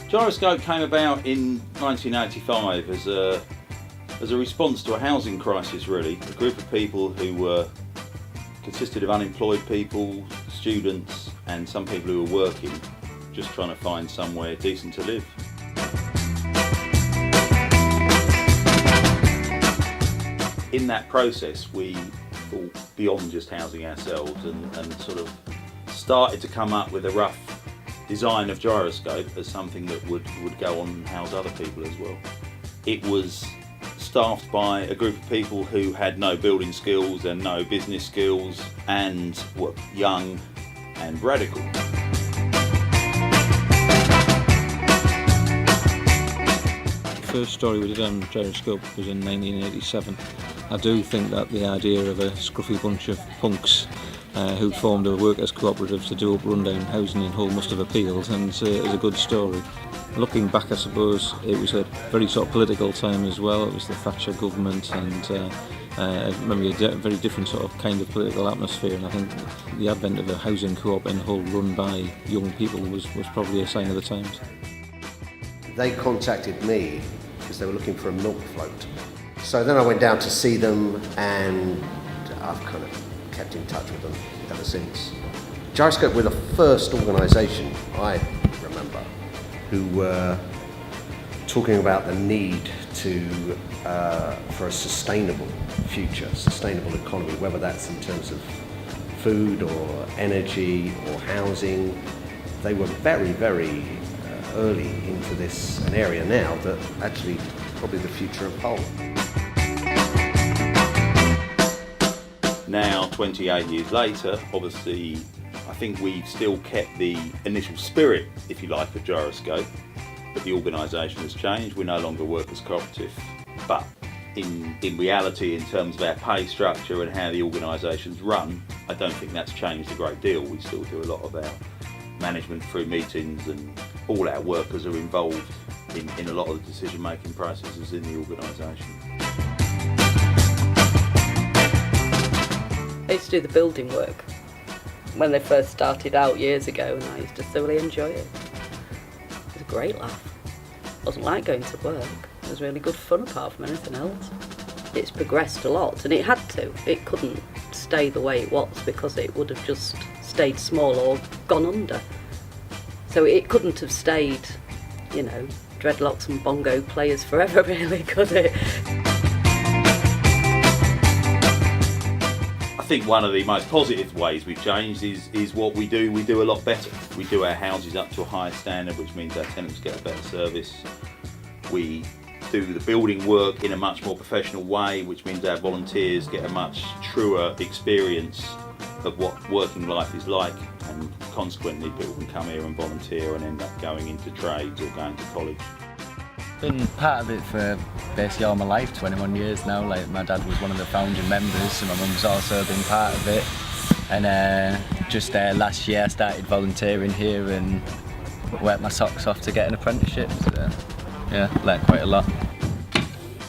Giroscope came about in 1985 as a response to a housing crisis, really. A group of people who consisted of unemployed people, students, and some people who were working, just trying to find somewhere decent to live. In that process, we thought beyond just housing ourselves and sort of started to come up with a rough design of Giroscope as something that would go on and house other people as well. It was staffed by a group of people who had no building skills and no business skills and were young and radical. The first story we did on Giroscope was in 1987. I do think that the idea of a scruffy bunch of punks who formed a workers' cooperative to do up rundown housing in Hull must have appealed, and it was a good story. Looking back, I suppose it was a very sort of political time as well. It was the Thatcher government, and maybe a very different sort of kind of political atmosphere, and I think the advent of a housing co-op in Hull run by young people was probably a sign of the times. They contacted me because they were looking for a milk float. So then I went down to see them, and I've kind of kept in touch with them ever since. Giroscope were the first organisation I remember who were talking about the need for a sustainable future, sustainable economy, whether that's in terms of food or energy or housing. They were very, very early into this, an area now that actually probably the future of Hull. Now, 28 years later, obviously, I think we've still kept the initial spirit, if you like, of Giroscope, but the organisation has changed. We're no longer a workers' cooperative, but in reality, in terms of our pay structure and how the organisation's run, I don't think that's changed a great deal. We still do a lot of our management through meetings, and all our workers are involved in a lot of the decision-making processes in the organisation. I used to do the building work when they first started out years ago, and I used to thoroughly enjoy it. It was a great laugh. It wasn't like going to work. It was really good fun apart from anything else. It's progressed a lot, and it had to. It couldn't stay the way it was because it would have just stayed small or gone under. So it couldn't have stayed, you know, dreadlocks and bongo players forever, really, could it? I think one of the most positive ways we've changed is what we do. We do a lot better. We do our houses up to a higher standard, which means our tenants get a better service. We do the building work in a much more professional way, which means our volunteers get a much truer experience of what working life is like, and consequently people can come here and volunteer and end up going into trades or going to college. Been part of it for basically all my life, 21 years now. Like, my dad was one of the founding members, and my mum's also been part of it. And just last year I started volunteering here and worked my socks off to get an apprenticeship. So yeah, learned quite a lot.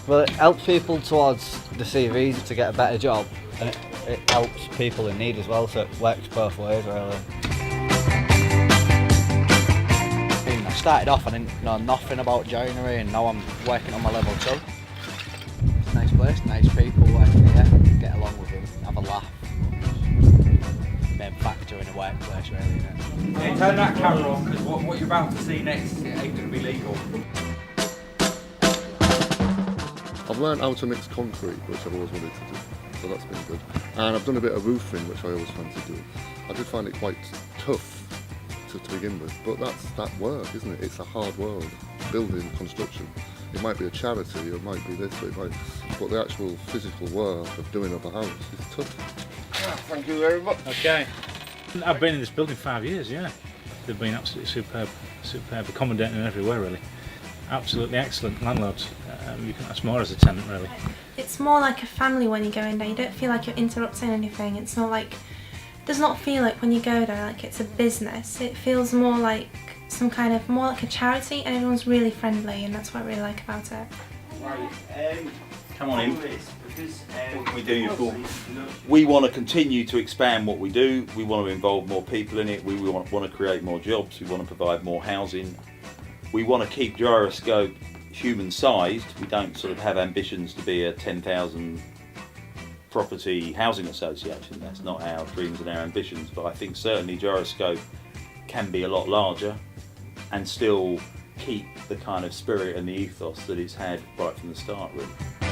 Well, it helps people towards the CVs to get a better job, and it helps people in need as well, so it works both ways really. I started off, I didn't know nothing about joinery, and now I'm working on my level 2. It's a nice place, nice people working here, get along with them, have a laugh. Main factor in a workplace really, isn't it? Yeah, turn that camera on, because what you're about to see next ain't going to be legal. I've learned how to mix concrete, which I've always wanted to do, so that's been good. And I've done a bit of roofing, which I always fancied doing. I did find it quite tough to begin with, but that's that work, isn't it? It's a hard world, building, construction. It might be a charity, it might be this, but the actual physical work of doing up a house is tough. Thank you very much. Okay. I've been in this building 5 years, yeah. They've been absolutely superb, accommodating everywhere really. Absolutely excellent landlords. You can ask more as a tenant really. It's more like a family when you go in there. You don't feel like you're interrupting anything. It's not like, does not feel like when you go there like it's a business. It feels more like some kind of, more like a charity, and everyone's really friendly, and that's what I really like about it. Right, come on in. What can we do you for? We want to continue to expand what we do. We want to involve more people in it. We want to create more jobs. We want to provide more housing. We want to keep Giroscope human-sized. We don't sort of have ambitions to be a 10,000 property housing association. That's not our dreams and our ambitions, but I think certainly Giroscope can be a lot larger and still keep the kind of spirit and the ethos that it's had right from the start, really.